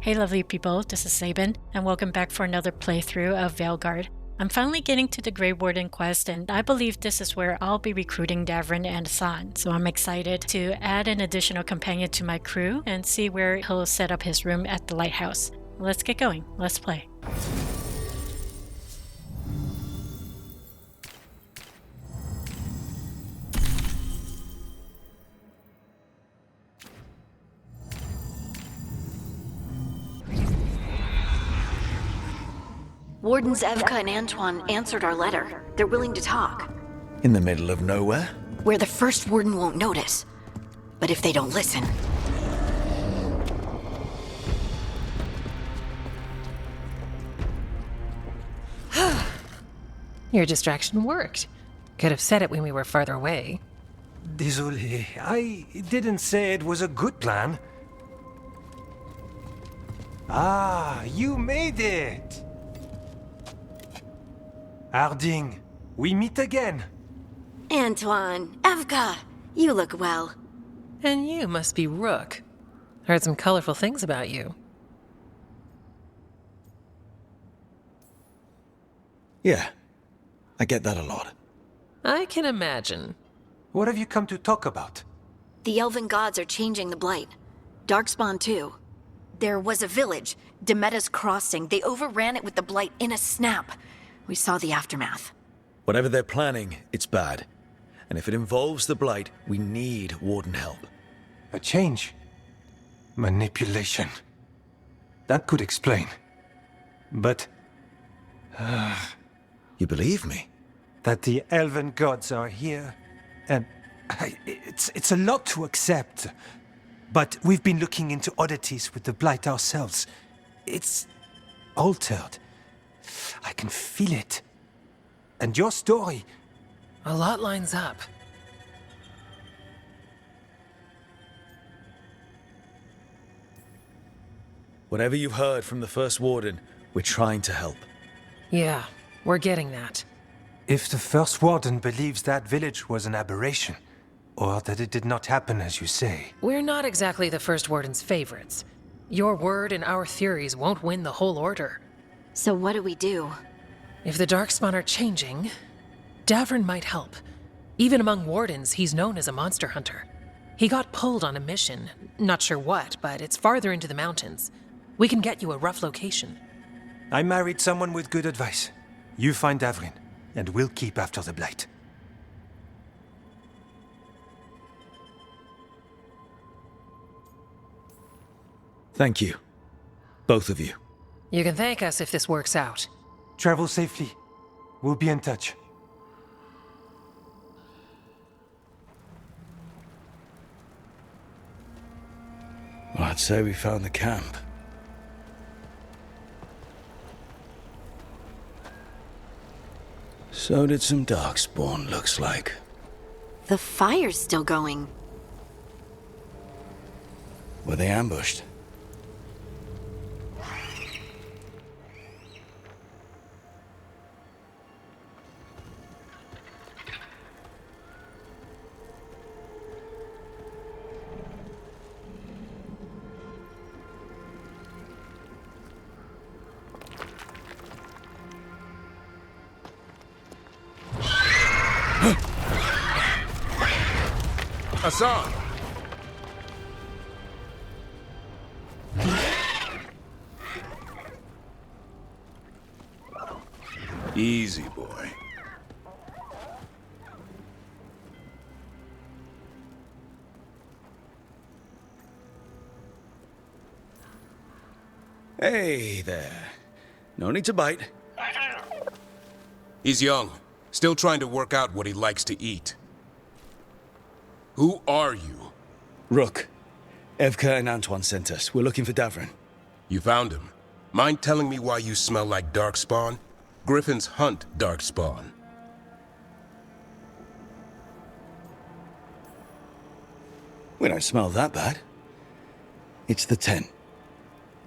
Hey lovely people, this is Sabin, and welcome back for another playthrough of Veilguard. I'm finally getting to the Grey Warden quest, and I believe this is where I'll be recruiting Davrin and Hassan, so I'm excited to add an additional companion to my crew and see where he'll set up his room at the lighthouse. Let's get going, let's play. Wardens Evka and Antoine answered our letter. They're willing to talk. In the middle of nowhere? Where the first warden won't notice. But if they don't listen... Your distraction worked. Could have said it when we were farther away. Désolé, I didn't say it was a good plan. Ah, you made it! Harding, we meet again. Antoine, Evka, you look well. And you must be Rook. Heard some colorful things about you. Yeah, I get that a lot. I can imagine. What have you come to talk about? The elven gods are changing the Blight. Darkspawn too. There was a village, Demeta's Crossing. They overran it with the Blight in a snap. We saw the aftermath. Whatever they're planning, it's bad. And if it involves the Blight, we need Warden help. A change? Manipulation. That could explain. But... You believe me? that the elven gods are here, and... it's a lot to accept. But we've been looking into oddities with the Blight ourselves. It's... altered. I can feel it. And your story... A lot lines up. Whatever you've heard from the First Warden, we're trying to help. Yeah, we're getting that. If the First Warden believes that village was an aberration, or that it did not happen as you say... We're not exactly the First Warden's favorites. Your word and our theories won't win the whole order. So what do we do? If the Darkspawn are changing, Davrin might help. Even among Wardens, he's known as a monster hunter. He got pulled on a mission. Not sure what, but it's farther into the mountains. We can get you a rough location. I married someone with good advice. You find Davrin, and we'll keep after the Blight. Thank you. Both of you. You can thank us if this works out. Travel safely. We'll be in touch. Well, I'd say we found the camp. So did some Darkspawn, looks like. The fire's still going. Were they ambushed? Hassan! Easy, boy. Hey there. No need to bite. He's young, still trying to work out what he likes to eat. Who are you? Rook. Evka and Antoine sent us. We're looking for Davrin. You found him. Mind telling me why you smell like Darkspawn? Griffons hunt Darkspawn. We don't smell that bad. It's the tent.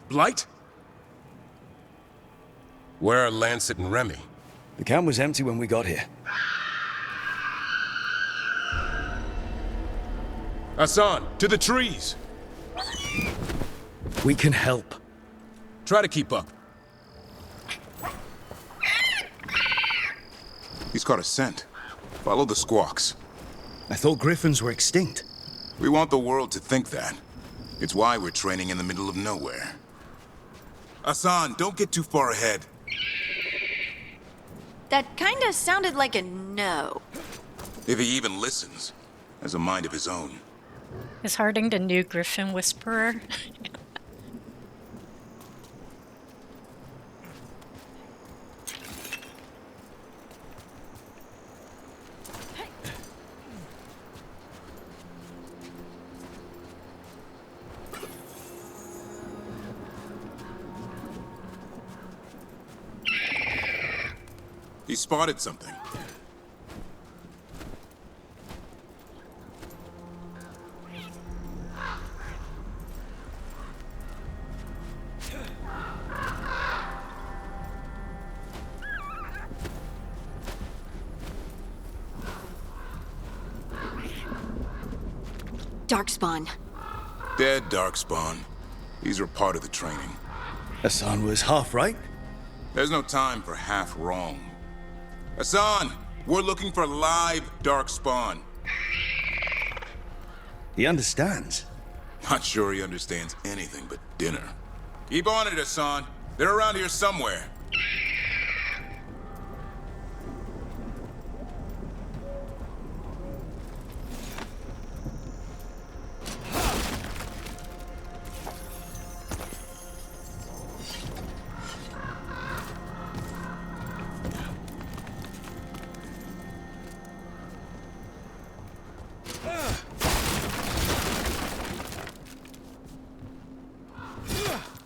Blight? Where are Lancet and Remy? The camp was empty when we got here. Hassan, to the trees! We can help. Try to keep up. He's caught a scent. Follow the squawks. I thought Griffons were extinct. We want the world to think that. It's why we're training in the middle of nowhere. Hassan, don't get too far ahead. That kinda sounded like a no. If he even listens, has a mind of his own. Is Harding the new Griffin Whisperer? He spotted something. Darkspawn. Dead Darkspawn. These are part of the training. Hassan was half right. There's no time for half wrong. Hassan, we're looking for live Darkspawn. He understands. Not sure he understands anything but dinner. Keep on it, Hassan. They're around here somewhere.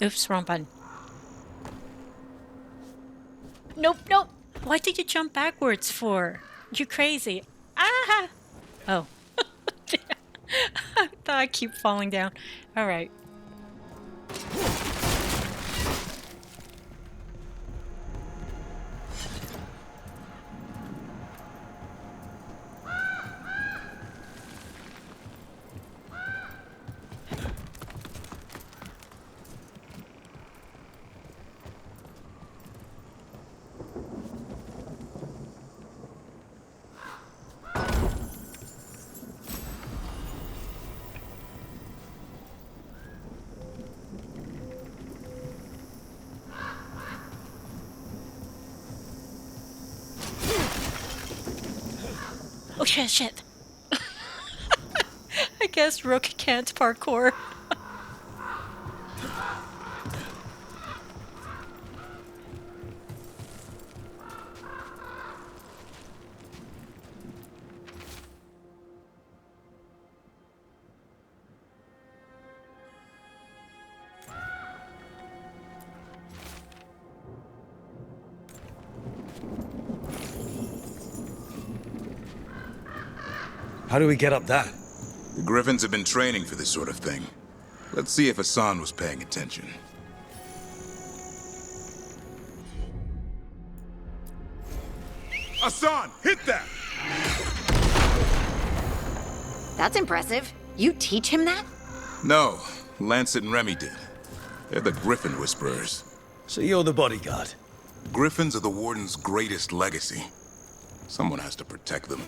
Oops, wrong button. Nope, nope. Why did you jump backwards for? You crazy. Ah! Oh. I thought I keep falling down. All right. Oh shit, shit. I guess Rook can't parkour. How do we get up that? The Griffons have been training for this sort of thing. Let's see if Hassan was paying attention. Hassan, hit that! That's impressive. You teach him that? No, Lancet and Remy did. They're the Griffin Whisperers. So you're the bodyguard. Griffins are the Warden's greatest legacy. Someone has to protect them.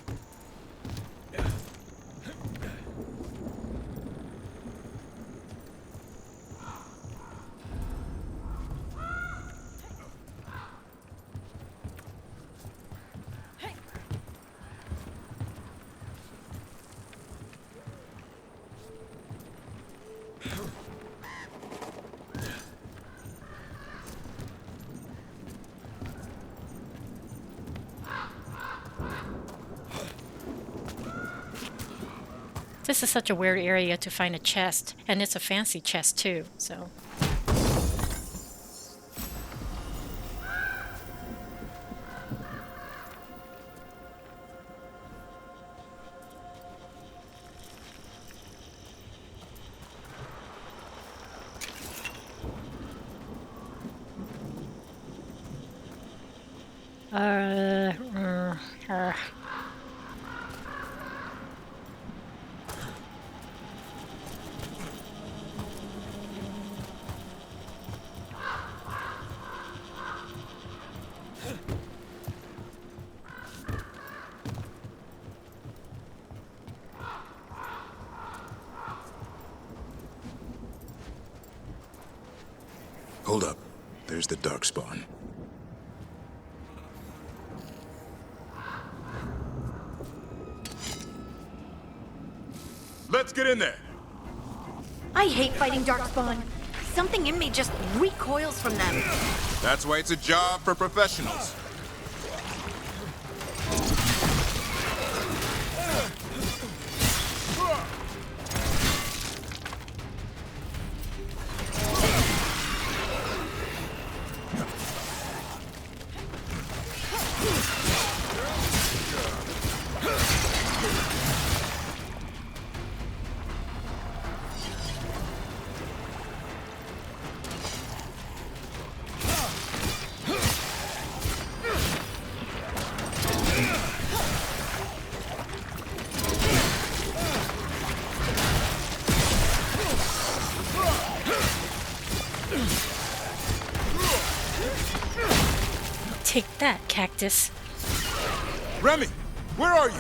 This is such a weird area to find a chest, and it's a fancy chest too, so. Uh. Hold up. There's the Darkspawn. Let's get in there! I hate fighting Darkspawn. Something in me just recoils from them. That's why it's a job for professionals. Take that, cactus. Remy, where are you?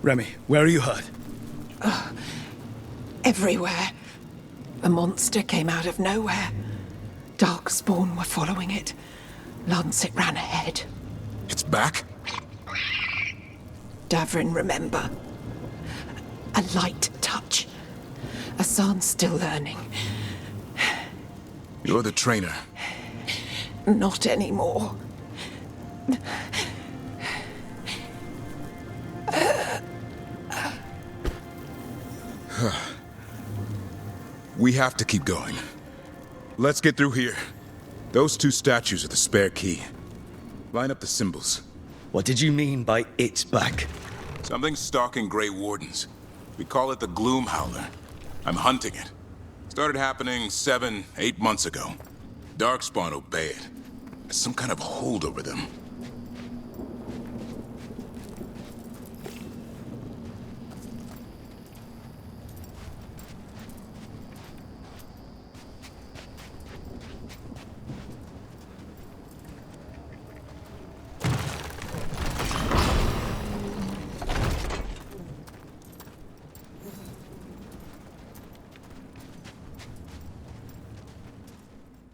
Remy, where are you hurt? Everywhere. A monster came out of nowhere. Darkspawn were following it. Lancet ran ahead. It's back? Davrin, remember. A light touch. Asan's still learning. You're the trainer. Not anymore. We have to keep going. Let's get through here. Those two statues are the spare key. Line up the symbols. What did you mean by it's back? Something's stalking Grey Wardens. We call it the Gloom Howler. I'm hunting it. Started happening 7, 8 months ago. Darkspawn obey it. There's some kind of hold over them.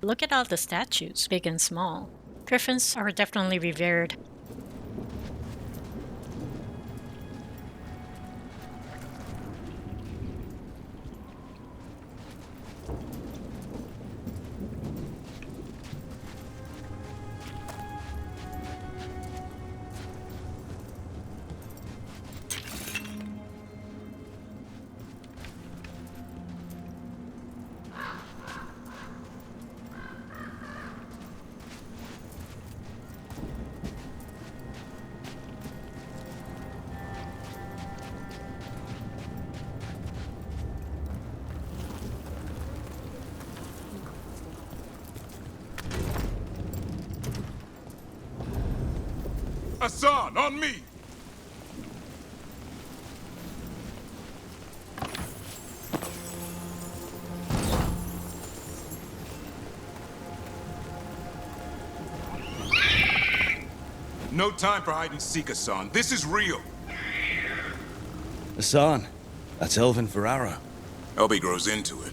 Look at all the statues, big and small. Griffons are definitely revered. Asan, on me! No time for hide and seek, Asan. This is real. Asan, that's Elven for arrow. Elby grows into it.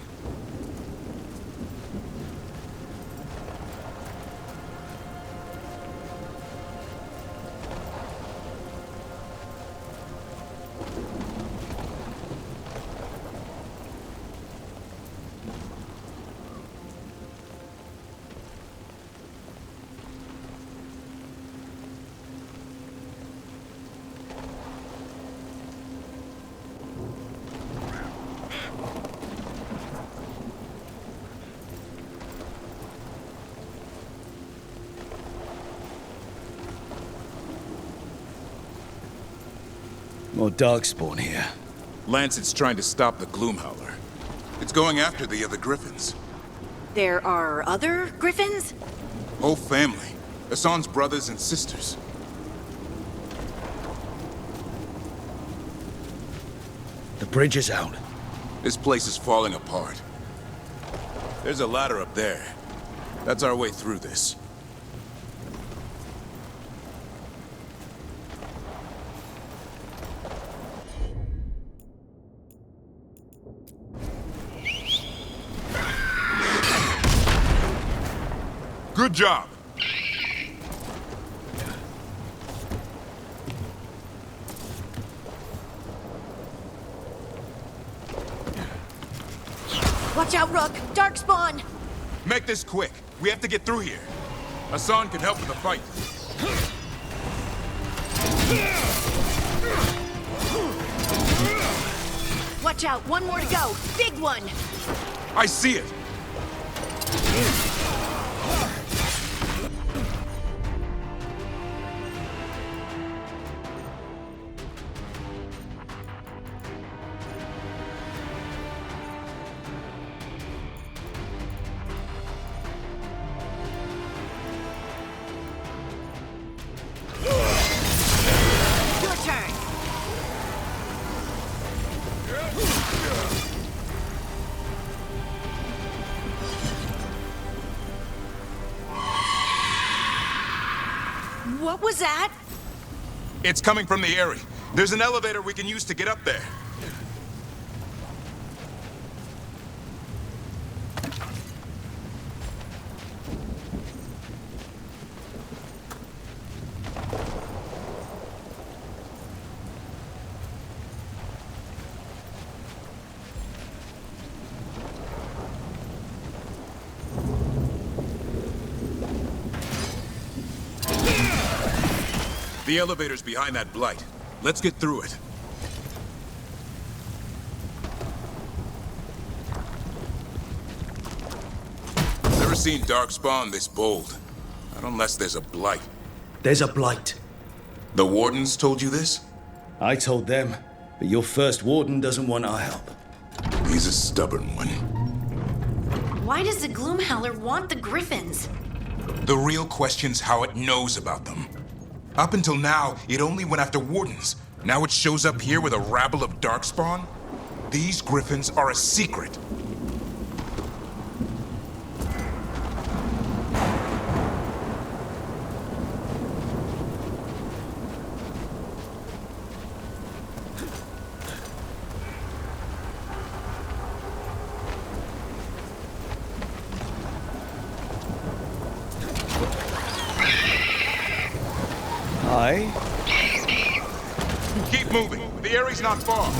More Darkspawn here. Lancet's trying to stop the Gloom Howler. It's going after the other Griffons. There are other Griffins? Whole family. Asan's brothers and sisters. The bridge is out. This place is falling apart. There's a ladder up there. That's our way through this. Good job. Watch out, Rook! Darkspawn! Make this quick. We have to get through here. Hassan can help with the fight. Watch out, one more to go. Big one! I see it. Your turn! What was that? It's coming from the area. There's an elevator we can use to get up there. The elevator's behind that blight. Let's get through it. Never seen Darkspawn this bold. Not unless there's a blight. There's a blight. The Wardens told you this? I told them, but your first warden doesn't want our help. He's a stubborn one. Why does the Gloomhowler want the Griffons? The real question's how it knows about them. Up until now, it only went after Wardens. Now it shows up here with a rabble of Darkspawn? These Griffons are a secret. Hi. Keep moving. The area's not far.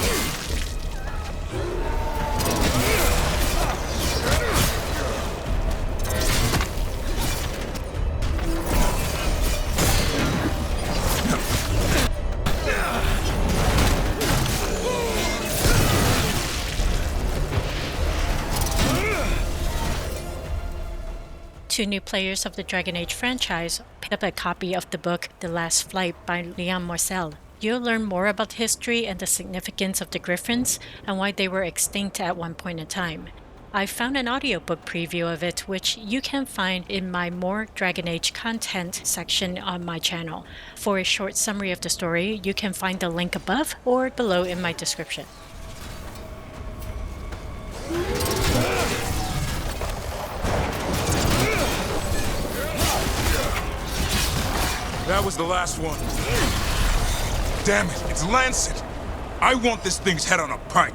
Two new players of the Dragon Age franchise picked up a copy of the book The Last Flight by Leon Morcel. You'll learn more about the history and the significance of the Griffons and why they were extinct at one point in time. I found an audiobook preview of it, which you can find in my More Dragon Age content section on my channel. For a short summary of the story, you can find the link above or below in my description. That was the last one. Damn it, it's Lancet! I want this thing's head on a pike.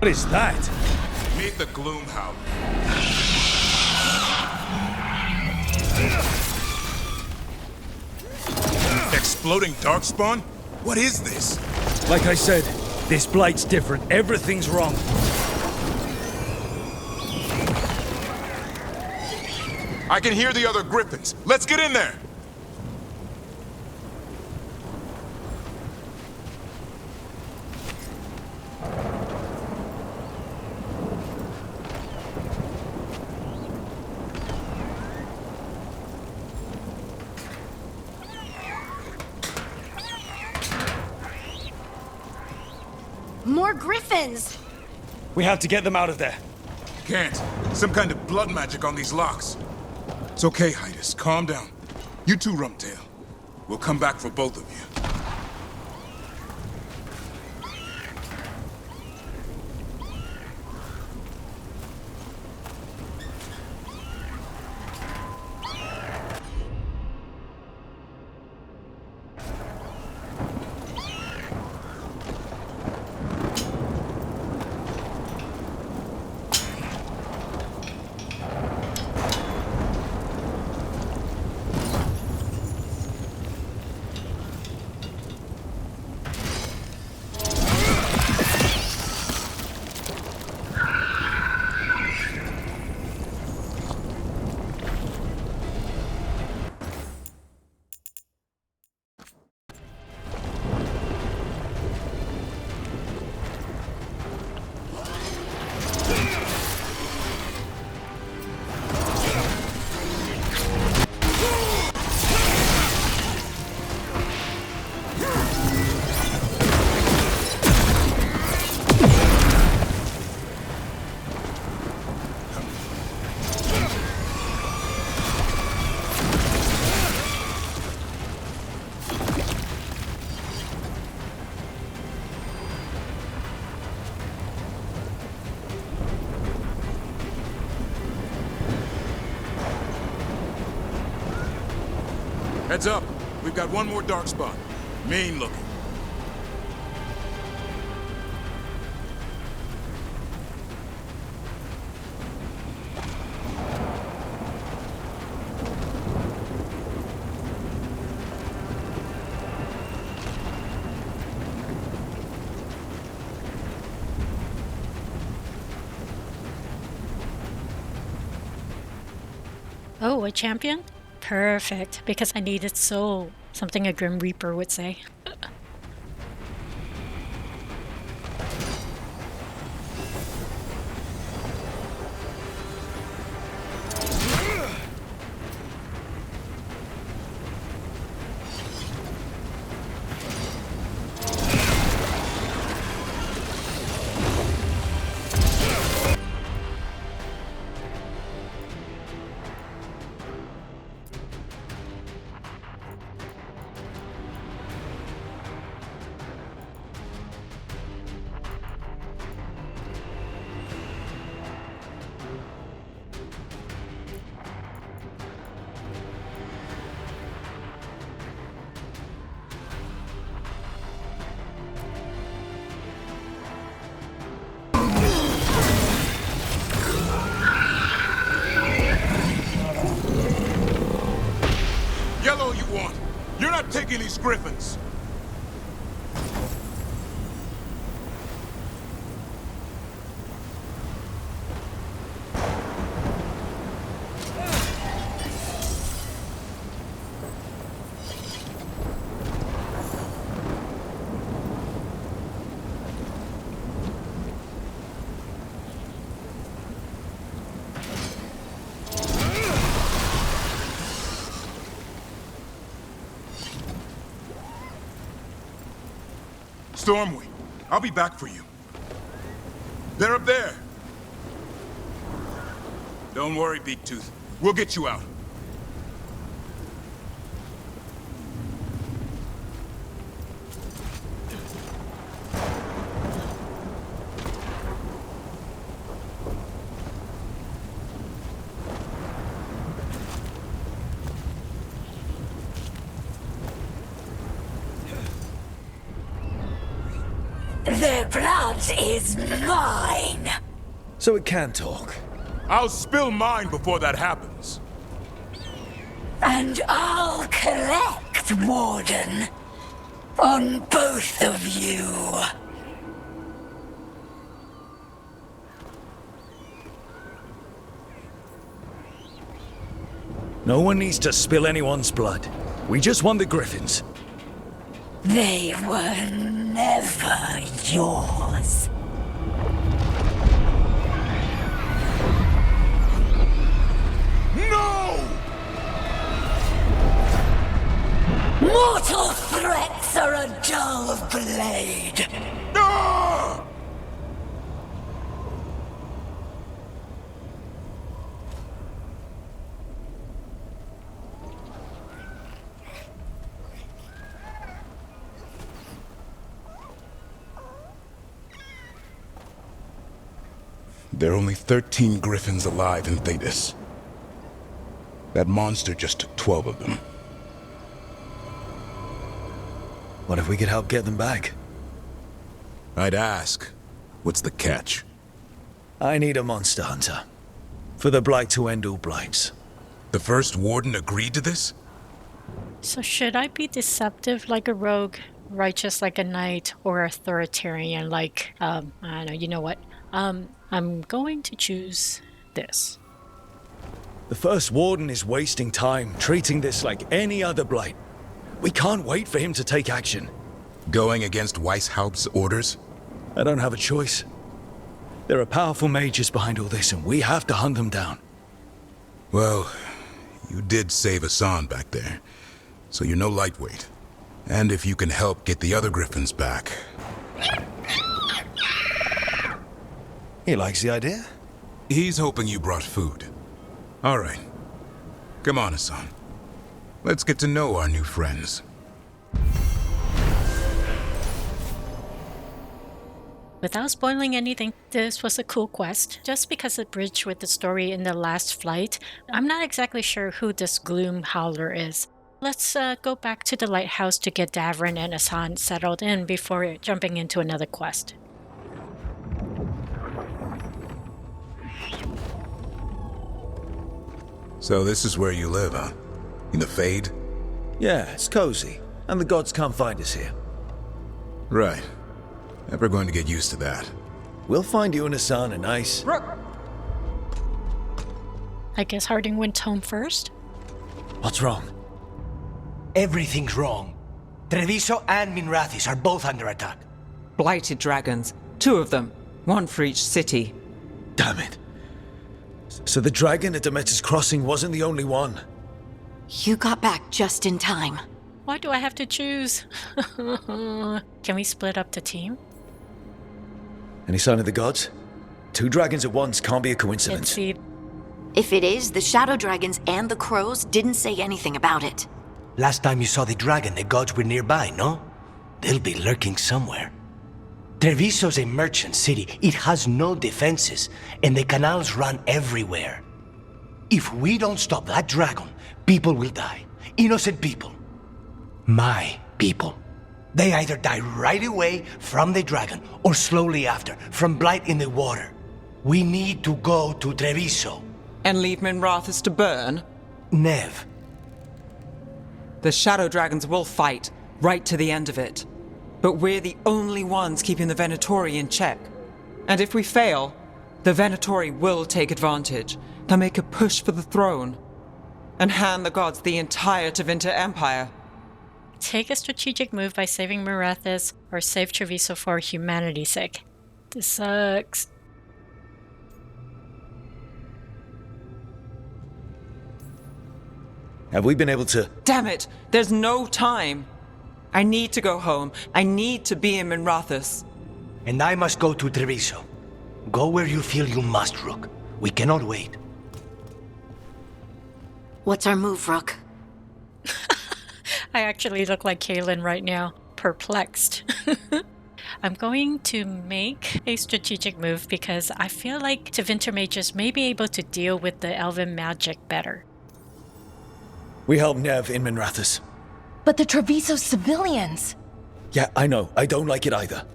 What is that? Meet the Gloom Howler. Exploding darkspawn? What is this? Like I said, this blight's different. Everything's wrong. I can hear the other Griffons. Let's get in there! More Griffons! We have to get them out of there. Can't. Some kind of blood magic on these locks. It's okay, Hydas. Calm down. You too, Rumtail. We'll come back for both of you. Heads up. We've got one more dark spot. Mean looking. Oh, a champion? Perfect, because I need it so. Something a Grim Reaper would say. Yellow you want. You're not taking these Griffons. Stormwing, I'll be back for you. They're up there. Don't worry, Beak Tooth. We'll get you out. Their blood is mine! So it can talk. I'll spill mine before that happens. And I'll collect, Warden. On both of you. No one needs to spill anyone's blood. We just want the Griffons. They were never yours. No! Mortal threats are a dull blade. Ah! There are only 13 Griffons alive in Thetis. That monster just took 12 of them. What if we could help get them back? I'd ask, what's the catch? I need a monster hunter. For the Blight to end all blights. The first Warden agreed to this? So should I be deceptive like a rogue, righteous like a knight, or authoritarian like, I don't know, you know what? I'm going to choose this. The first Warden is wasting time treating this like any other blight. We can't wait for him to take action. Going against Weishaupt's orders? I don't have a choice. There are powerful mages behind all this, and we have to hunt them down. Well, you did save Hassan back there, so you're no lightweight. And if you can help get the other Griffons back... He likes the idea. He's hoping you brought food. All right. Come on, Hassan. Let's get to know our new friends. Without spoiling anything, this was a cool quest. Just because it bridged with the story in the last flight, I'm not exactly sure who this Gloom Howler is. Let's go back to the lighthouse to get Davrin and Hassan settled in before jumping into another quest. So this is where you live, huh? In the Fade? Yeah, it's cozy. And the gods can't find us here. Right. Never going to get used to that. We'll find you and Hassan a nice... I guess Harding went home first? What's wrong? Everything's wrong. Treviso and Minrathis are both under attack. Blighted dragons. 2 of them. 1 for each city. Damn it. So the dragon at Demeter's Crossing wasn't the only one. You got back just in time. Why do I have to choose? Can we split up the team? Any sign of the gods? 2 dragons at once can't be a coincidence. See. If it is, the Shadow Dragons and the Crows didn't say anything about it. Last time you saw the dragon, the gods were nearby, no? They'll be lurking somewhere. Treviso's a merchant city. It has no defenses, and the canals run everywhere. If we don't stop that dragon, people will die. Innocent people. My people. They either die right away from the dragon, or slowly after, from blight in the water. We need to go to Treviso. And leave Minrathis to burn? Nev. The Shadow Dragons will fight, right to the end of it. But we're the only ones keeping the Venatori in check. And if we fail, the Venatori will take advantage. They'll make a push for the throne. And hand the gods the entire Tevinter Empire. Take a strategic move by saving Minrathis, or save Treviso for humanity's sake. This sucks. Have we been able to... Damn it! There's no time! I need to go home. I need to be in Minrathis. And I must go to Treviso. Go where you feel you must, Rook. We cannot wait. What's our move, Rook? I actually look like Kaylin right now, perplexed. I'm going to make a strategic move because I feel like Tevinter mages may be able to deal with the elven magic better. We help Nev in Minrathis. But the Treviso civilians! Yeah, I know. I don't like it either.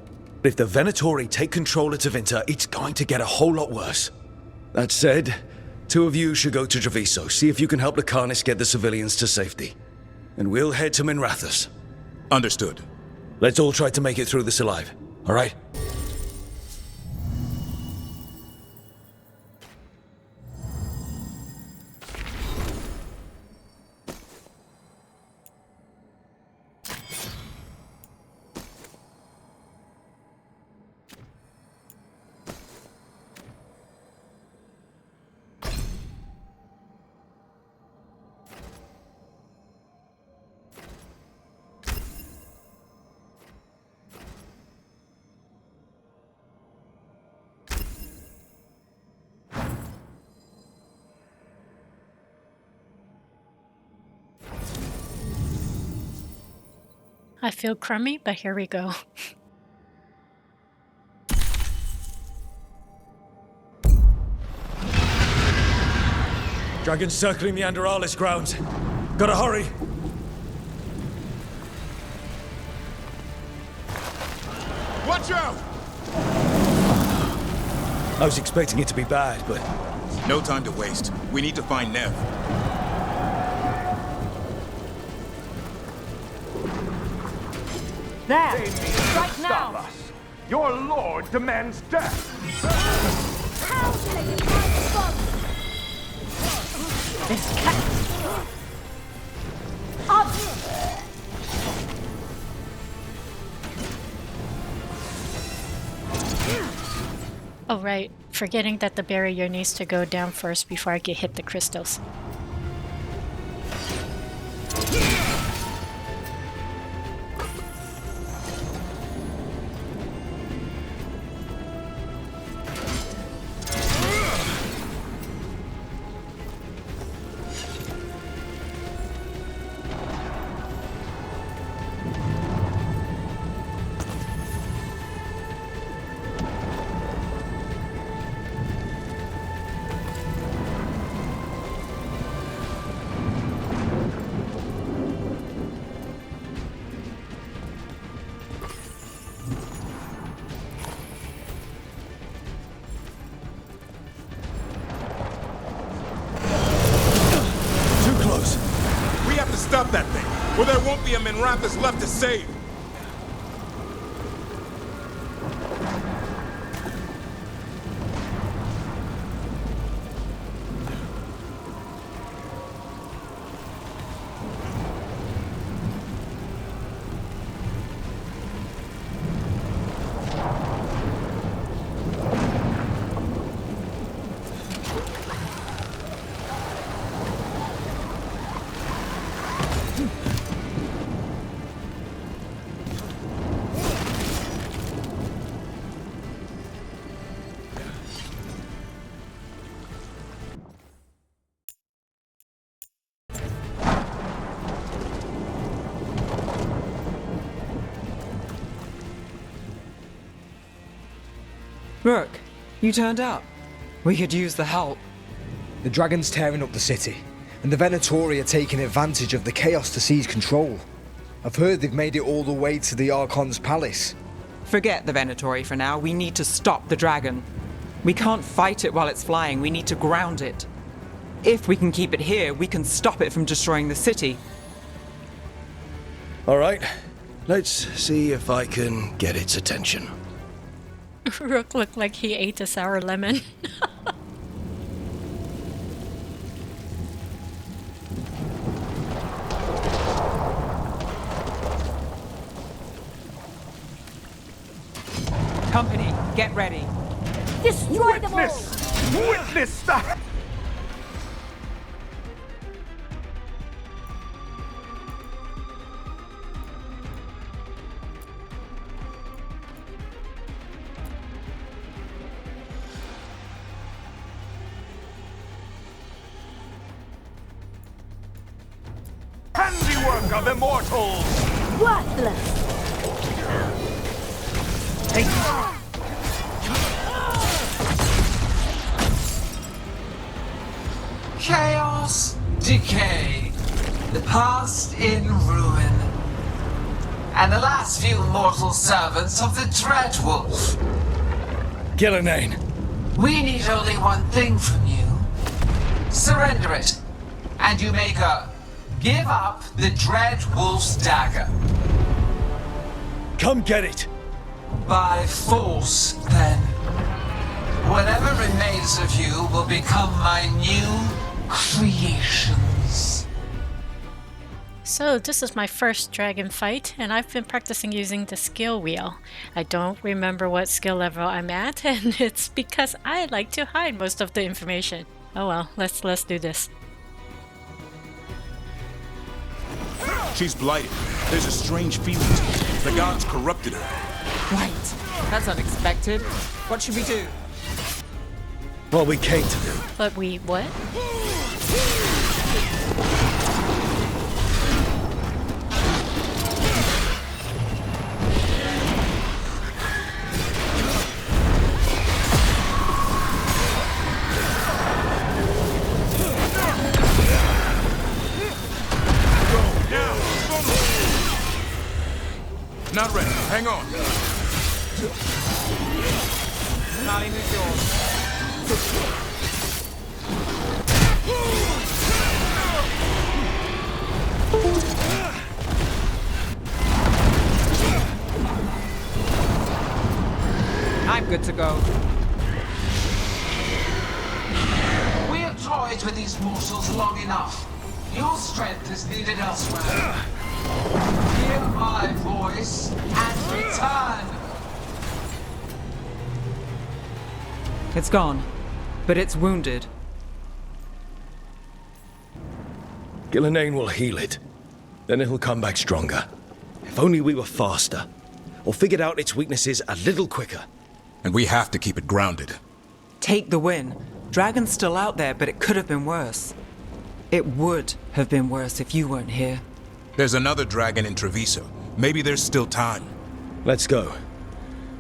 If the Venatori take control of Tevinter, it's going to get a whole lot worse. That said, 2 of you should go to Treviso, see if you can help the Carnists get the civilians to safety. And we'll head to Minrathous. Understood. Let's all try to make it through this alive, all right? I feel crummy, but here we go. Dragons circling the Anderalis grounds. Gotta hurry! Watch out! I was expecting it to be bad, but... No time to waste. We need to find Nev. There! Right now! Your lord demands death! How dare you respond? This cat... Up! Oh right, forgetting that the barrier needs to go down first before I get hit the crystals. Stop that thing, or there won't be a Minrathous left to save! Rook, you turned up. We could use the help. The dragon's tearing up the city, and the Venatori are taking advantage of the chaos to seize control. I've heard they've made it all the way to the Archon's palace. Forget the Venatori for now. We need to stop the dragon. We can't fight it while it's flying. We need to ground it. If we can keep it here, we can stop it from destroying the city. All right, let's see if I can get its attention. Rook looked like he ate a sour lemon. Company, get ready. Destroy them all! Witness that! Handiwork of immortals! Worthless! Chaos, decay, the past in ruin. and the last few mortal servants of the Dreadwolf. Gillenane. We need only one thing from you. Surrender it, and you may go. Give up the Dreadwolf's dagger. Come get it! By force, then. Whatever remains of you will become my new creations. So this is my first dragon fight, and I've been practicing using the skill wheel. I don't remember what skill level I'm at, and it's because I like to hide most of the information. Oh well, let's do this. She's blighted. There's a strange feeling to her. The gods corrupted her. Wait, that's unexpected. What should we do? What we came to do. But we what? Not ready. Hang on. Nali, who's yours? I'm good to go. We have toyed with these mortals long enough. Your strength is needed elsewhere. Hear my voice and return. It's gone, but it's wounded. Gillenane will heal it. Then it'll come back stronger. If only we were faster. Or figured out its weaknesses a little quicker. And we have to keep it grounded. Take the win. Dragon's still out there, but it could have been worse. It would have been worse if you weren't here. There's another dragon in Treviso. Maybe there's still time. Let's go.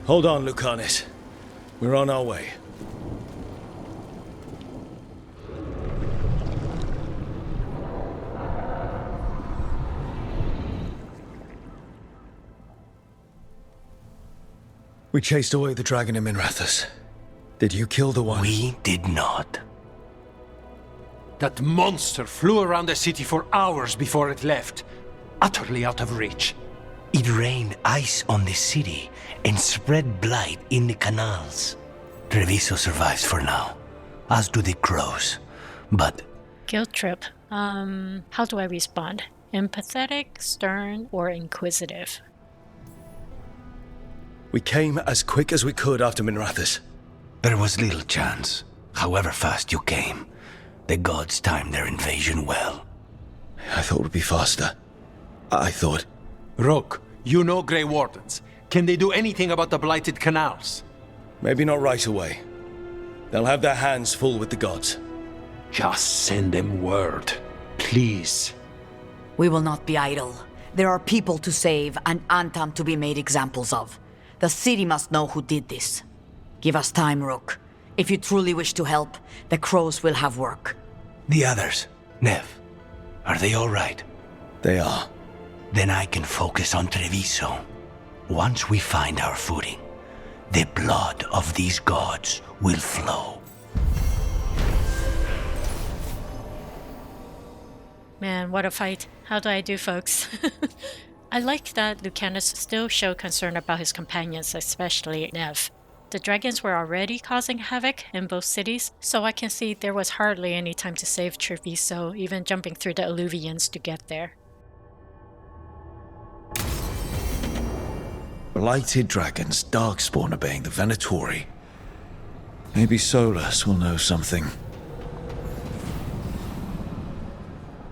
Hold on, Lucanis. We're on our way. We chased away the dragon in Minrathous. Did you kill the one? We did not. That monster flew around the city for hours before it left, utterly out of reach. It rained ice on the city and spread blight in the canals. Treviso survives for now, as do the crows. But... Guilt trip. How do I respond? Empathetic, stern, or inquisitive? We came as quick as we could after Minrathous. There was little chance. However fast you came, the gods timed their invasion well. I thought it would be faster. I thought... Rook, you know Grey Wardens. Can they do anything about the blighted canals? Maybe not right away. They'll have their hands full with the gods. Just send them word, please. We will not be idle. There are people to save and Antam to be made examples of. The city must know who did this. Give us time, Rook. If you truly wish to help, the crows will have work. The others, Nev, are they all right? They are. Then I can focus on Treviso. Once we find our footing, the blood of these gods will flow. Man, what a fight. How do I do, folks? I like that Lucanus still showed concern about his companions, especially Nev. The dragons were already causing havoc in both cities, so I can see there was hardly any time to save Treviso, even jumping through the Alluvians to get there. Blighted dragons, darkspawn obeying the Venatori. Maybe Solus will know something.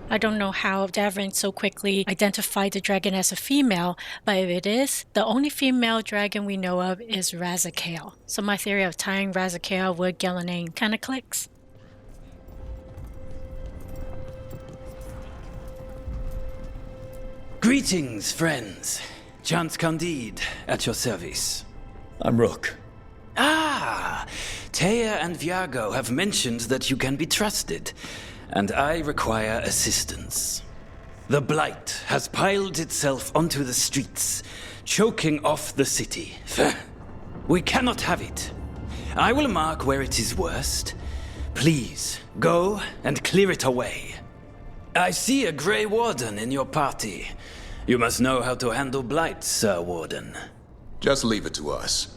I don't know how Davrin so quickly identified the dragon as a female, but if it is, the only female dragon we know of is Razakael. So my theory of tying Razakael with Gillenane kinda clicks. Greetings, friends. Chance Candide, at your service. I'm Rook. Ah! Taya and Viago have mentioned that you can be trusted, and I require assistance. The blight has piled itself onto the streets, choking off the city. We cannot have it. I will mark where it is worst. Please, go and clear it away. I see a Grey Warden in your party. You must know how to handle blight, Sir Warden. Just leave it to us.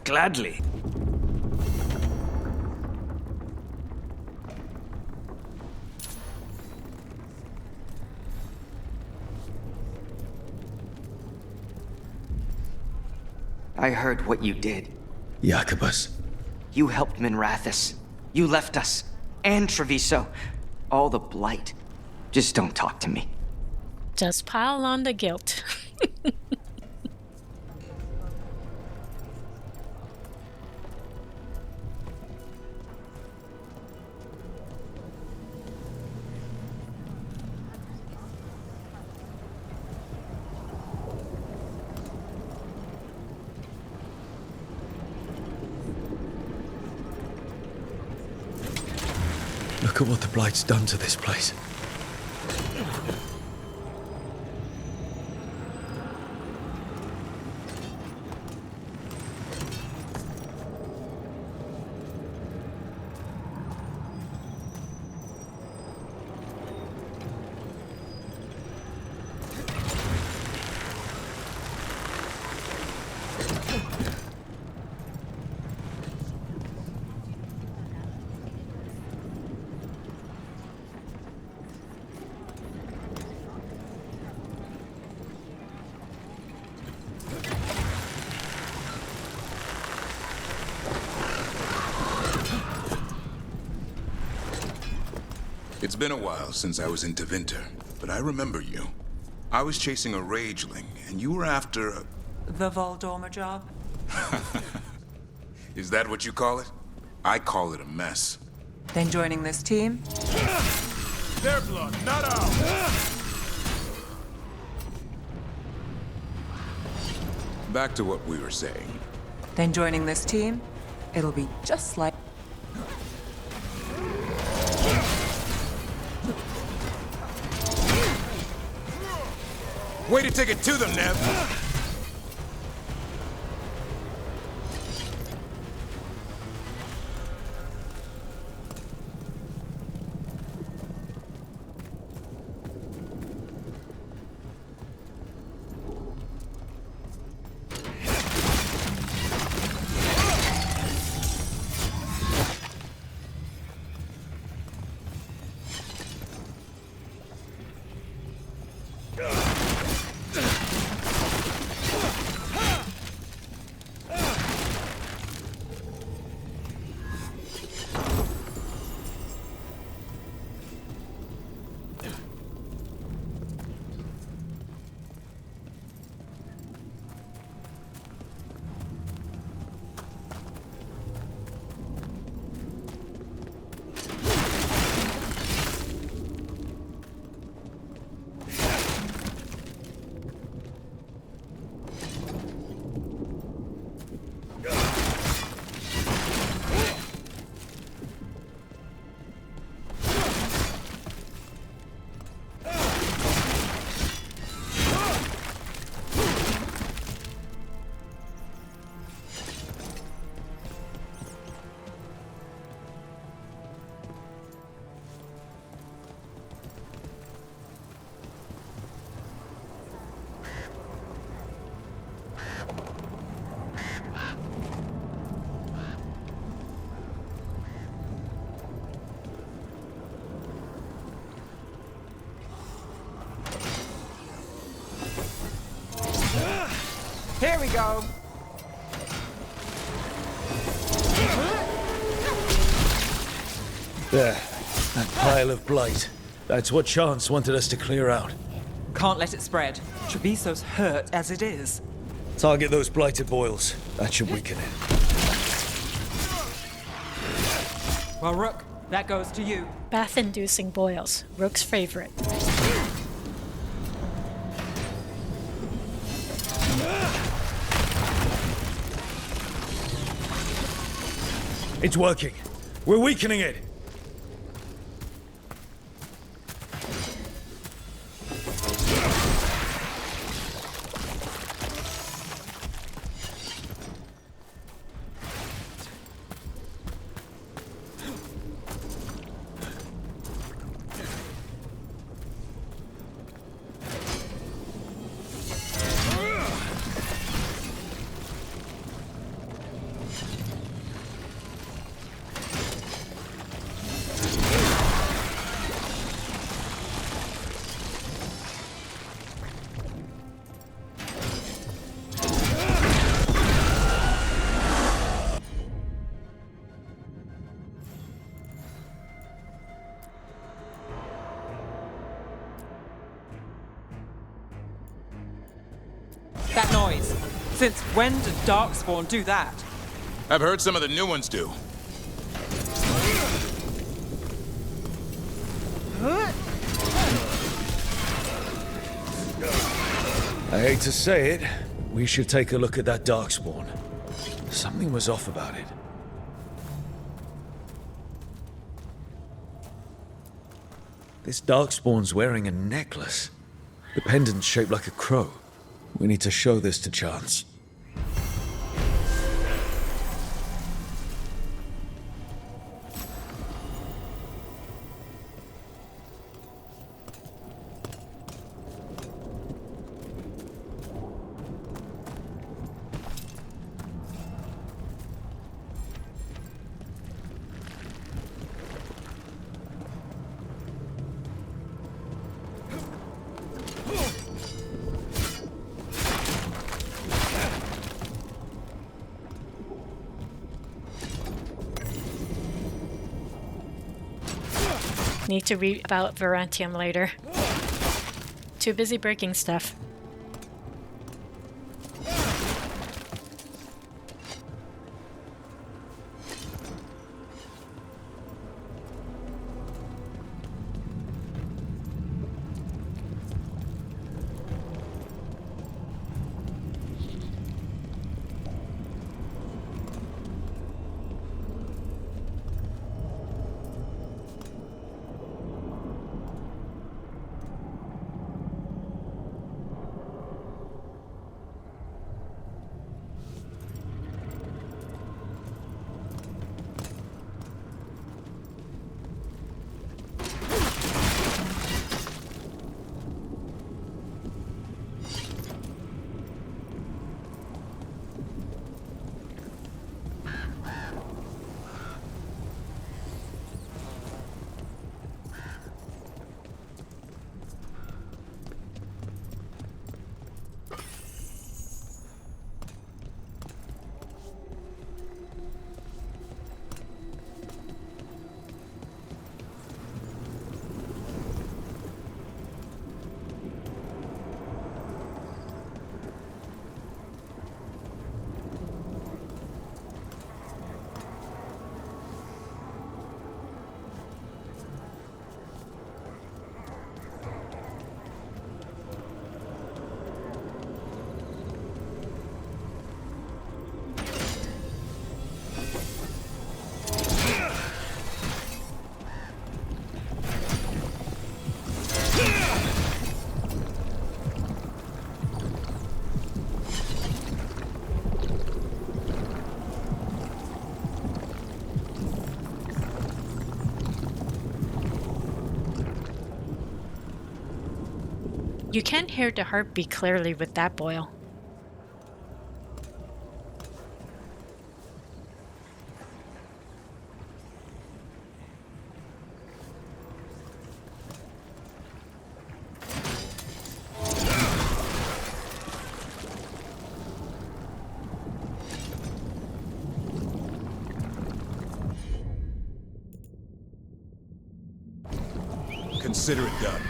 Gladly. I heard what you did. Jacobus. You helped Minrathus. You left us. And Treviso. All the blight. Just don't talk to me. Just pile on the guilt. Look at what the Blight's done to this place. It's been a while since I was in Tevinter, but I remember you. I was chasing a rageling, and you were after The Voldormer job? Is that what you call it? I call it a mess. Then joining this team? Their blood, not ours! Back to what we were saying. Then joining this team, it'll be just like... Way to take it to them, Nev! Here we go! There. That pile of blight. That's what Chance wanted us to clear out. Can't let it spread. Treviso's hurt as it is. Target those blighted boils. That should weaken it. Well, Rook, that goes to you. Bath-inducing boils. Rook's favorite. It's working. We're weakening it. That noise. Since when did Darkspawn do that? I've heard some of the new ones do. I hate to say it, we should take a look at that Darkspawn. Something was off about it. This Darkspawn's wearing a necklace. The pendant's shaped like a crow. We need to show this to Chance. Need to read about Verantium later. Too busy breaking stuff. You can't hear the heartbeat clearly with that boil. Consider it done.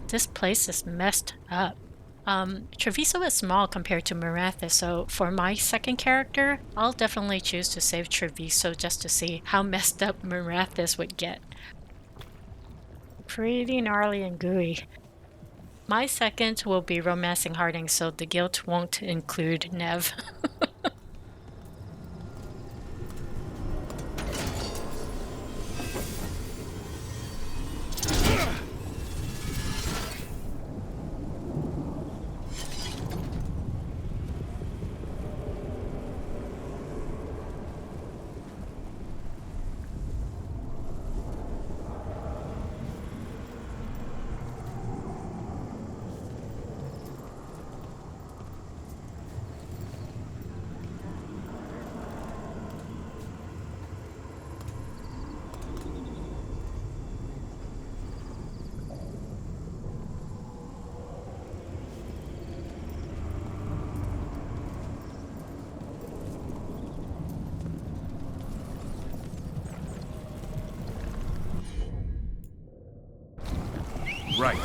This place is messed up. Treviso is small compared to Marathis, so for my second character, I'll definitely choose to save Treviso just to see how messed up Marathis would get. Pretty gnarly and gooey. My second will be romancing Harding, so the guilt won't include Nev. Right.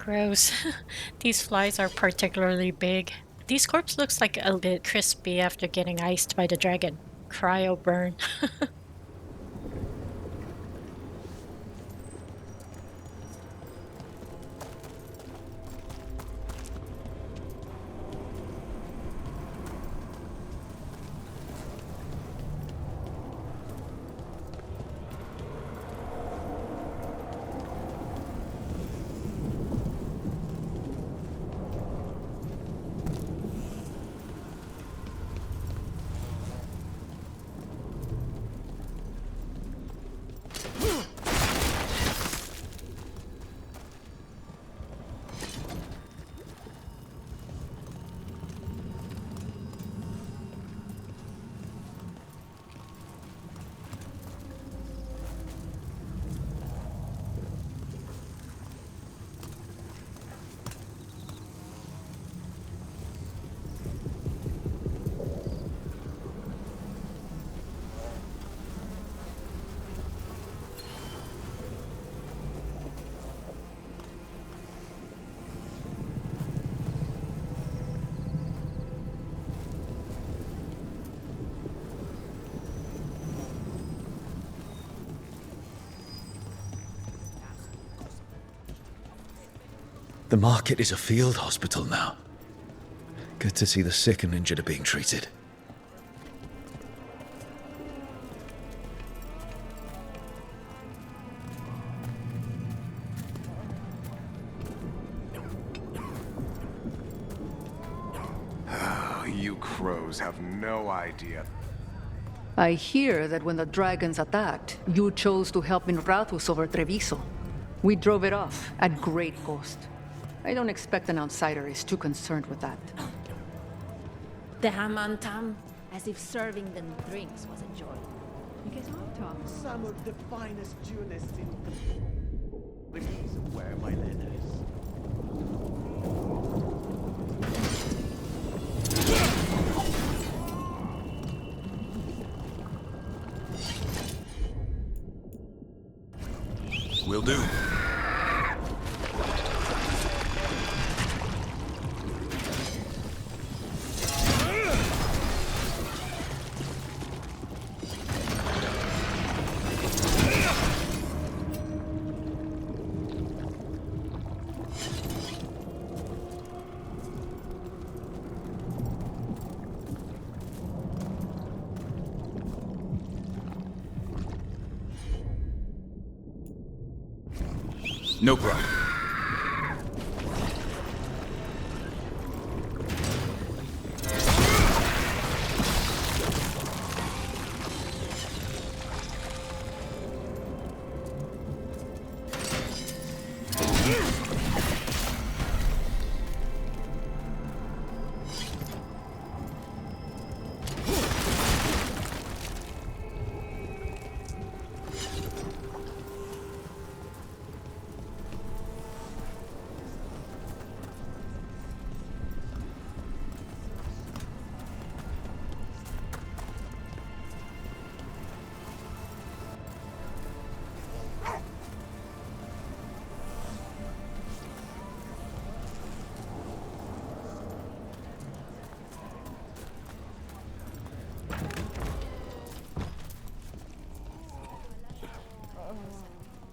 Gross. These flies are particularly big. This corpse looks like a bit crispy after getting iced by the dragon. Cryo burn. The market is a field hospital now. Good to see the sick and injured are being treated. You crows have no idea. I hear that when the dragons attacked, you chose to help Minrathus over Treviso. We drove it off, at great cost. I don't expect an outsider is too concerned with that. Damn, Antam. As if serving them drinks was a joy. You guys all talk. Some of the finest Junists in the reason where my letters. Will do. No problem.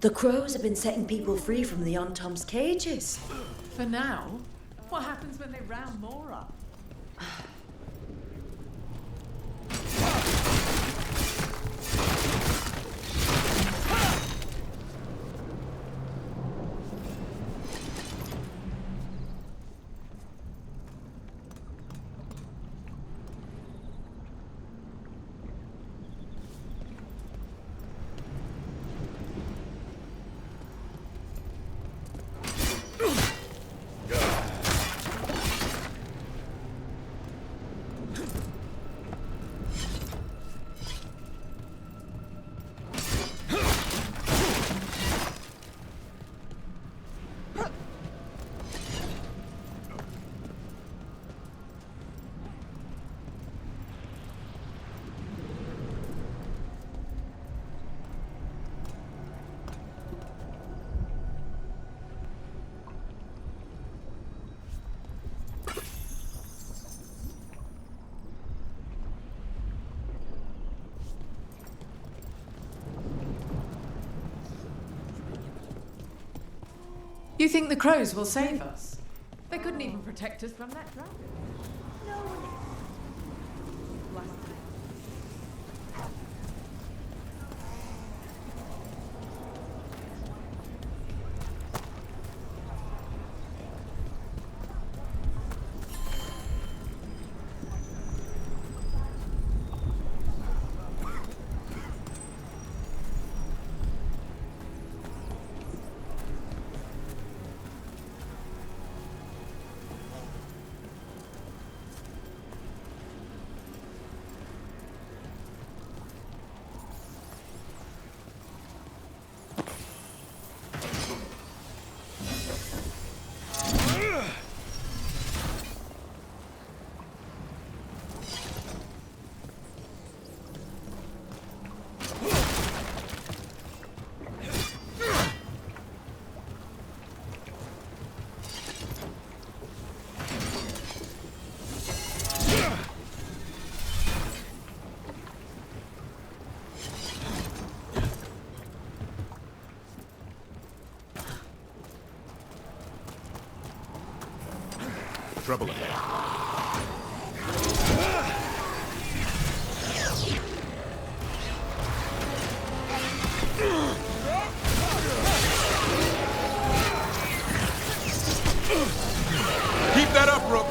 The crows have been setting people free from the Untom's cages. For now. What happens when they round more up? You think the crows will save us? They couldn't even protect us from that dragon. Trouble ahead. Keep that up, Rook.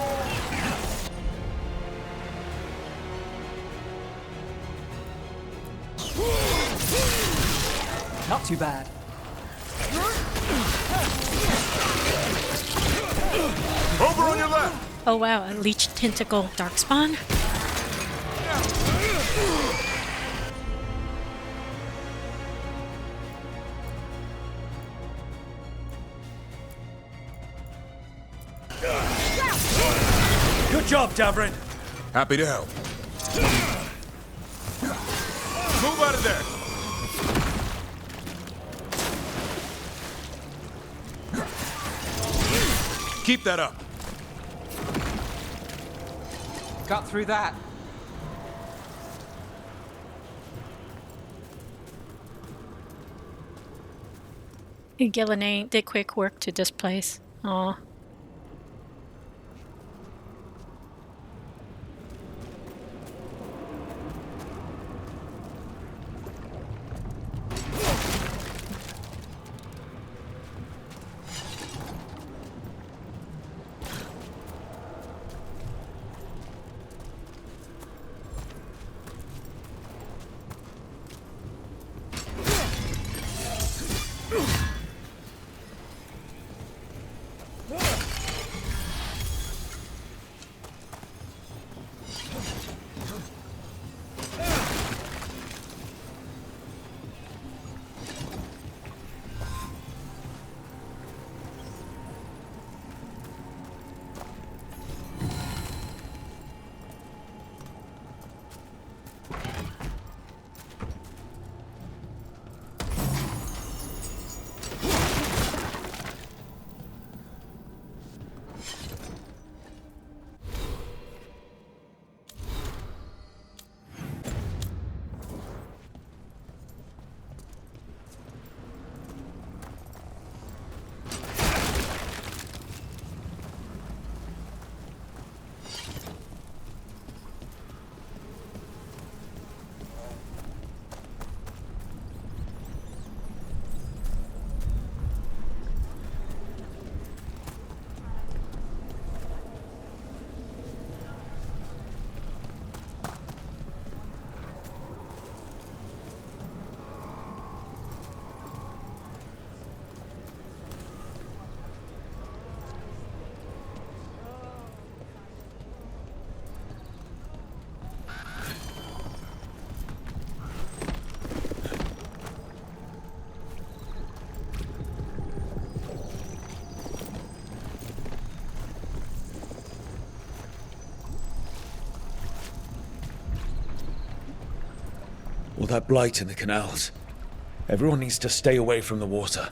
Not too bad. Over on your left! Oh wow, a leech tentacle darkspawn? Good job, Davrin. Happy to help. Move out of there! Keep that up. Got through that. Gillenay did quick work to displace. Aw. All that blight in the canals. Everyone needs to stay away from the water.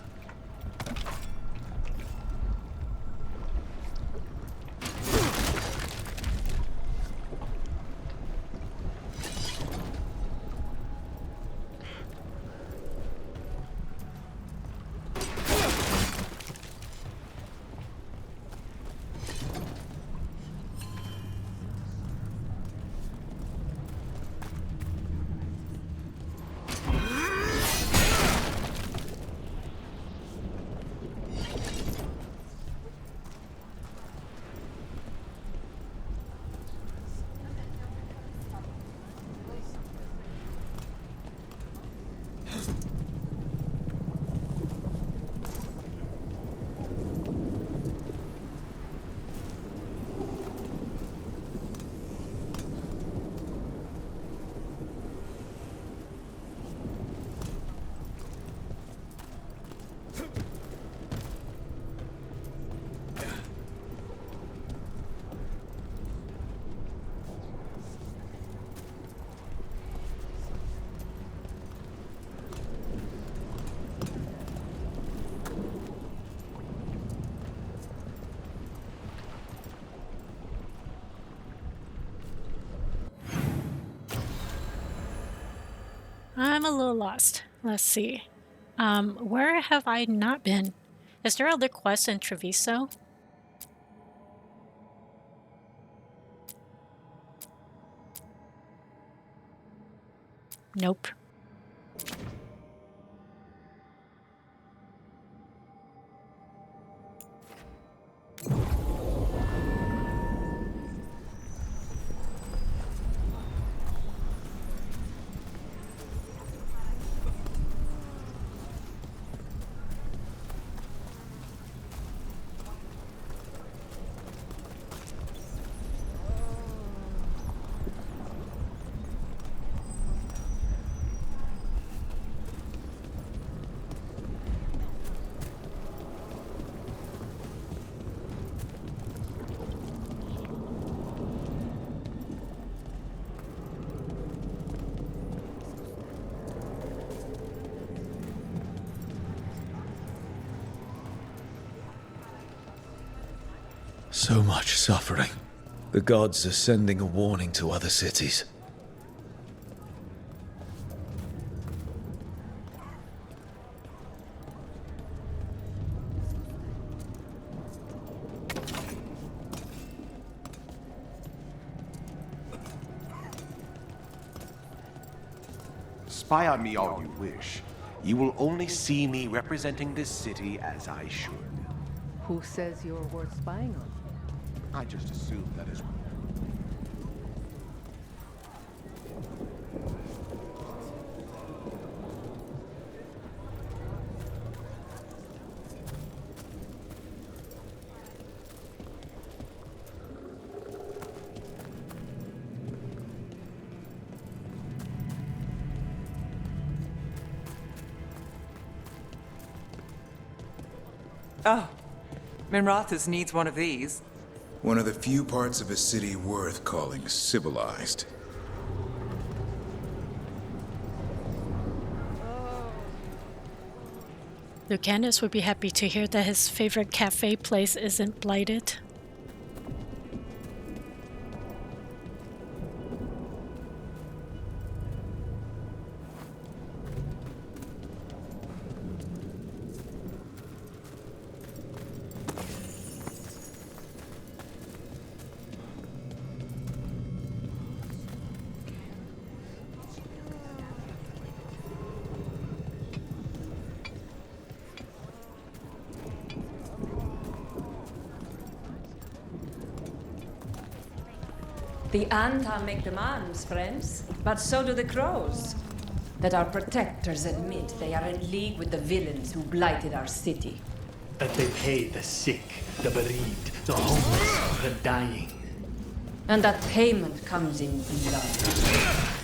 I'm a little lost. Let's see. Where have I not been? Is there other quests in Treviso? Nope. So much suffering. The gods are sending a warning to other cities. Spy on me all you wish. You will only see me representing this city as I should. Who says you're worth spying on? I just assumed that is... Oh, Minrathous needs one of these. One of the few parts of a city worth calling civilized. Lucanus would be happy to hear that his favorite cafe place isn't blighted. The Anta make demands, friends, but so do the crows. That our protectors admit they are in league with the villains who blighted our city. That they pay the sick, the bereaved, the homeless, the dying. And that payment comes in blood.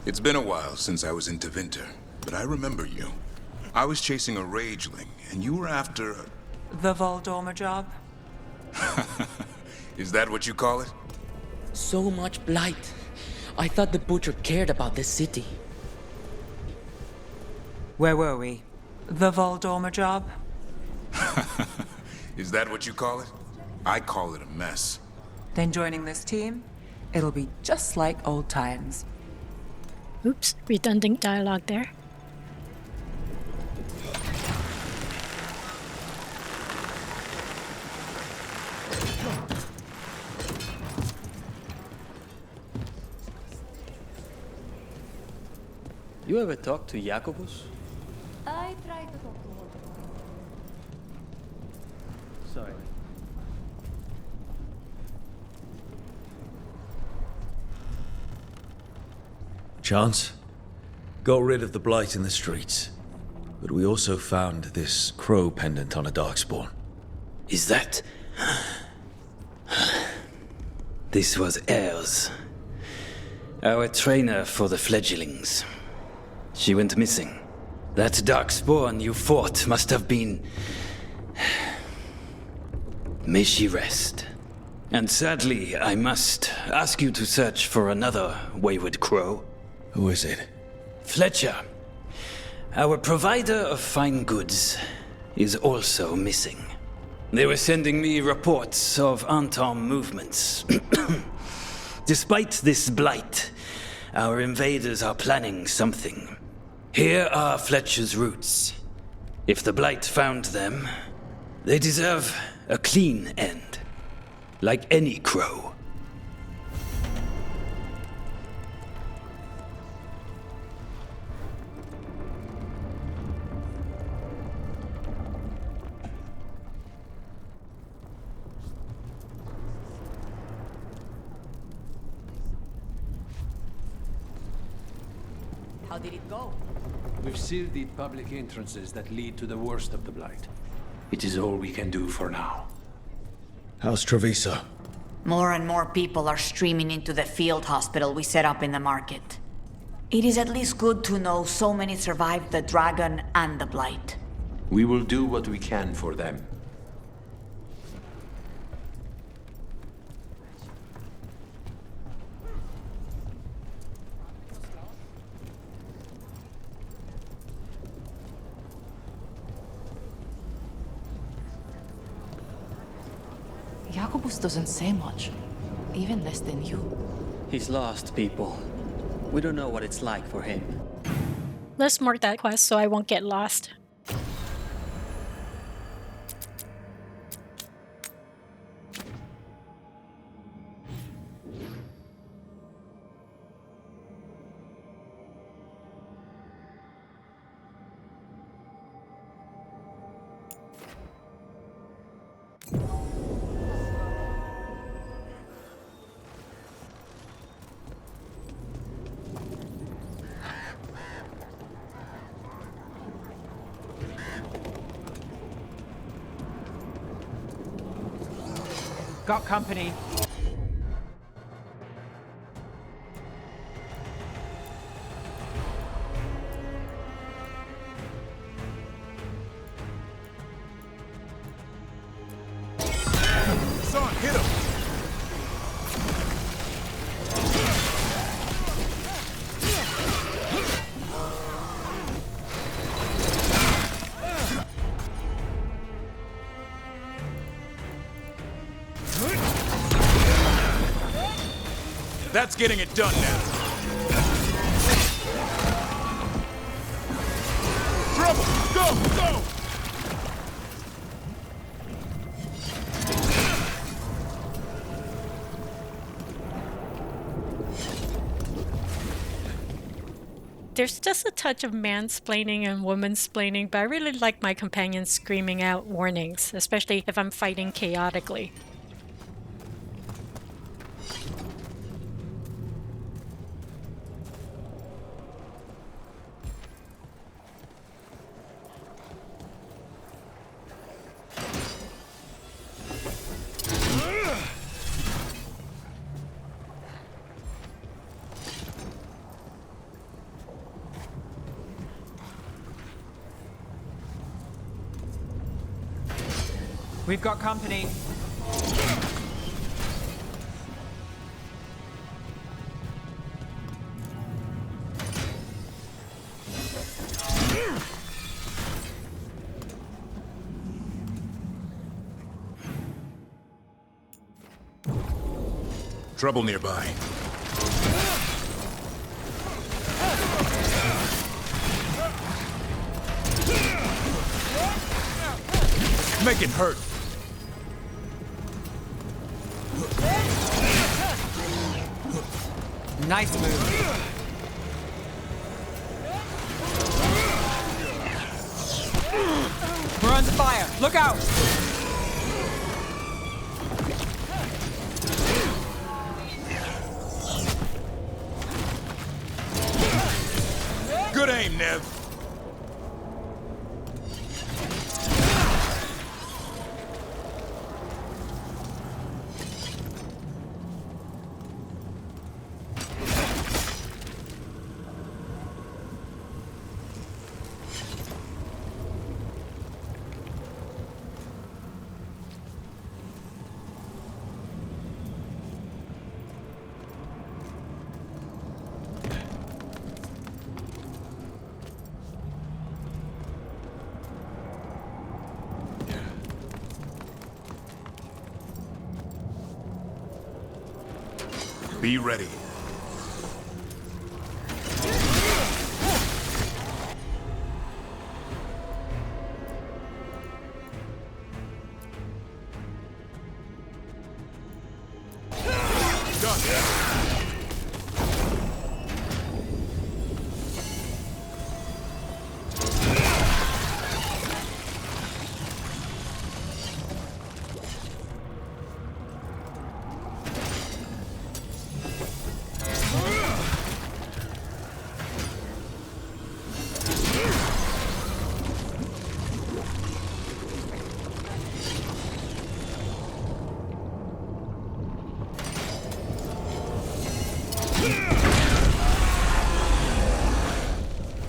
It's been a while since I was in Tevinter, but I remember you. I was chasing a rageling, and you were after a... The Voldormer job? Is that what you call it? So much blight. I thought the Butcher cared about this city. Where were we? The Voldormer job? Is that what you call it? I call it a mess. Then joining this team, it'll be just like old times. Oops, redundant dialogue there. You ever talk to Jacobus? I tried to talk to him. Sorry. Chance? Got rid of the blight in the streets. But we also found this crow pendant on a darkspawn. Is that... This was Ayers, our trainer for the fledglings. She went missing. That darkspawn you fought must have been... May she rest. And sadly, I must ask you to search for another wayward crow. Who is it? Fletcher, our provider of fine goods, is also missing. They were sending me reports of Antom movements. Despite this blight, our invaders are planning something. Here are Fletcher's roots. If the blight found them, they deserve a clean end, like any crow. How did it go? We've sealed the public entrances that lead to the worst of the blight. It is all we can do for now. How's Treviso? More and more people are streaming into the field hospital we set up in the market. It is at least good to know so many survived the dragon and the blight. We will do what we can for them. Jacobus doesn't say much. Even less than you. He's lost, people. We don't know what it's like for him. Let's mark that quest so I won't get lost. Got company. Son, hit him! That's getting it done now. Trouble! Go! Go! There's just a touch of mansplaining and womansplaining, but I really like my companions screaming out warnings, especially if I'm fighting chaotically. We've got company. Trouble nearby. Make it hurt. Nice move. We're under fire. Look out! Good aim, Nev. Be ready.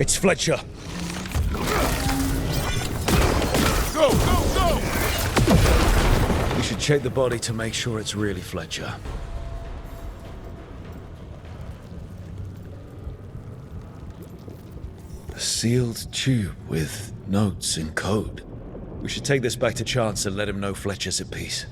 It's Fletcher. Go, go, go! We should check the body to make sure it's really Fletcher. A sealed tube with notes in code. We should take this back to Chance and let him know Fletcher's at peace.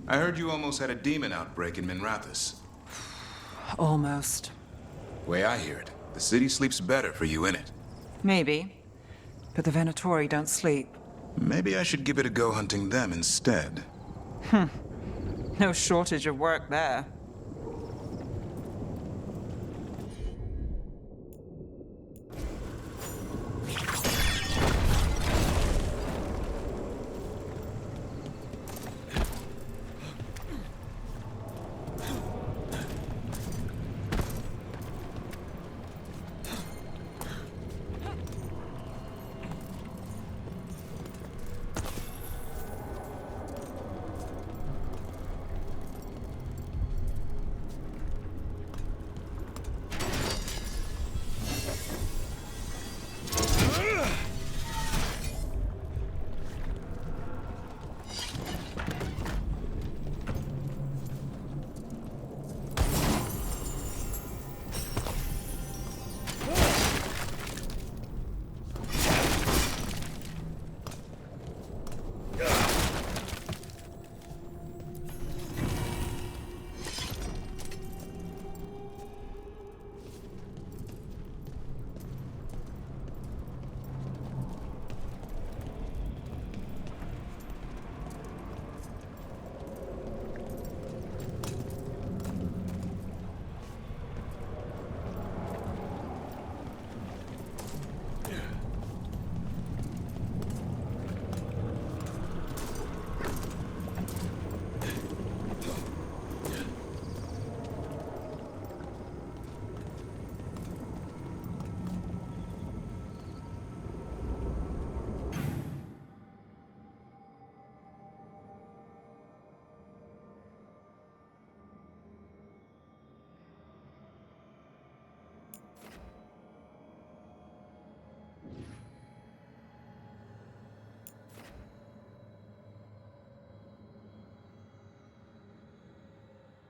I heard you almost had a demon outbreak in Minrathous. Almost. Way I hear it, the city sleeps better for you in it. Maybe. But the Venatori don't sleep. Maybe I should give it a go hunting them instead. No shortage of work there.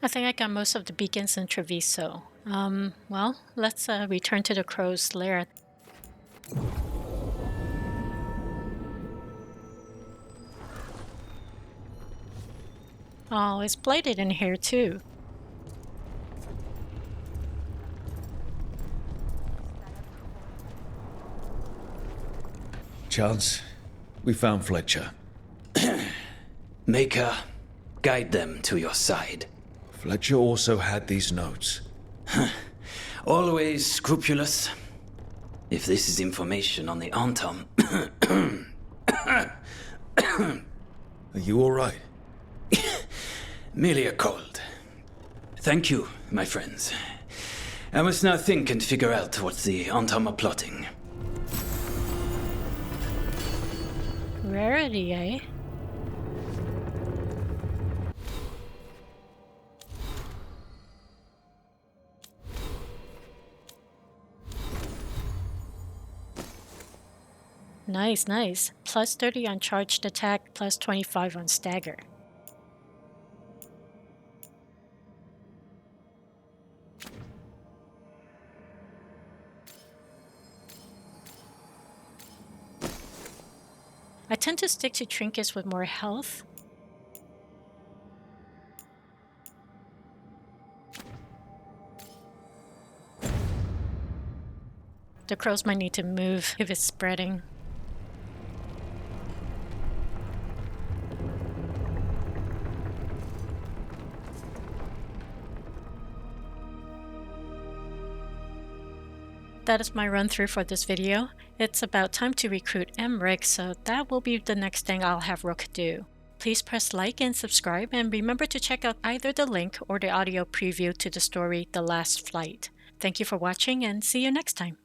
I think I got most of the beacons in Treviso. Well, let's return to the crow's lair. Oh, it's blighted in here too. Chance, we found Fletcher. Maker, guide them to your side. Fletcher also had these notes. Always scrupulous. If this is information on the Antam... Are you all right? Merely a cold. Thank you, my friends. I must now think and figure out what the Antam are plotting. Rarity, eh? Nice, nice. Plus 30 on charged attack, plus 25 on stagger. I tend to stick to trinkets with more health. The crows might need to move if it's spreading. That is my run through for this video. It's about time to recruit Emmerich, so that will be the next thing I'll have Rook do. Please press like and subscribe, and remember to check out either the link or the audio preview to the story The Last Flight. Thank you for watching, and see you next time.